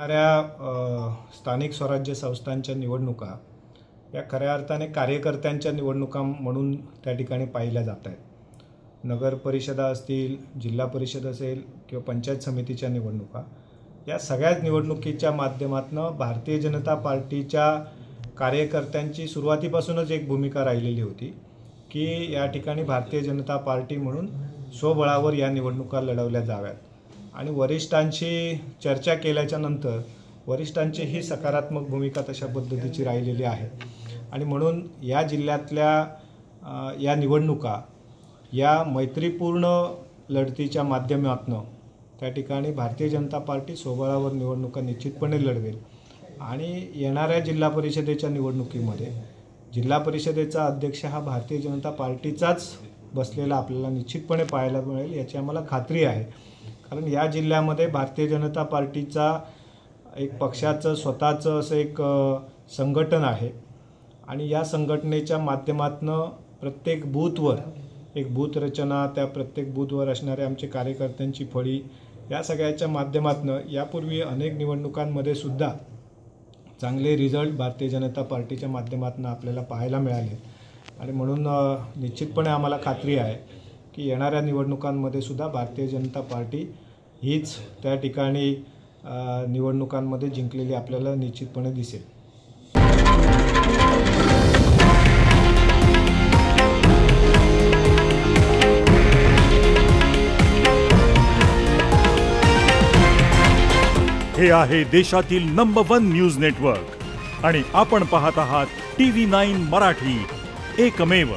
स्थानिक स्वराज्य संस्थांच्या निवडणुका या खऱ्या अर्थाने कार्यकर्त्यांच्या निवडणुका म्हणून त्या ठिकाणी पाहिल्या जात आहेत। नगर परिषदा असतील, जिल्हा परिषद असेल किंवा पंचायत समितीच्या निवडणुका, या सगळ्याच निवडणुकीच्या माध्यमातून भारतीय जनता पार्टीच्या कार्यकर्त्यांची सुरुवातीपासूनच एक भूमिका राहिलेली होती की या ठिकाणी भारतीय जनता पार्टी म्हणून स्वबळावर या निवडणुका लढवल्या जाव्यात। आणि वरिष्ठांशी चर्चा केल्याच्या नंतर वरिष्ठांची ही सकारात्मक भूमिका तशा पद्धतीची राहिलेली आहे आणि म्हणून या जिल्ह्यातल्या या निवडणुका या मैत्रीपूर्ण लढतीच्या माध्यमातून त्या ठिकाणी भारतीय जनता पार्टी स्वबळावर निवडणुका निश्चितपणे लढवेल आणि येणाऱ्या जिल्हा परिषदेच्या निवडणुकीमध्ये जिल्हा परिषदेचा अध्यक्ष हा भारतीय जनता पार्टीचाच बसलेला आपल्याला निश्चितपणे पाहायला मिळेल याची आम्हाला खात्री आहे। कारण या जिल्ह्यामध्ये भारतीय जनता पार्टीचा एक पक्षाचं स्वतःचं असं एक संघटन आहे आणि या संघटनेच्या माध्यमातून प्रत्येक बूथवर एक बूथ रचना, त्या प्रत्येक बूथवर असणारे आमचे कार्यकर्त्यांची फळी, या सगळ्याच्या माध्यमातून यापूर्वी अनेक निवडणुकांमध्ये सुद्धा चांगले रिझल्ट भारतीय जनता पार्टीच्या माध्यमातून आपल्याला पाहायला मिळाले आणि म्हणून निश्चितपणे आम्हाला खात्री आहे की येणाऱ्या निवडणुकांमध्ये सुद्धा भारतीय जनता पार्टी हीच त्या ठिकाणी निवडणुकांमध्ये जिंकलेली आपल्याला निश्चितपणे दिसेल। हे आहे देशातील नंबर 1 न्यूज नेटवर्क आणि आपण पाहत आहात TV9 मराठी, एकमेव।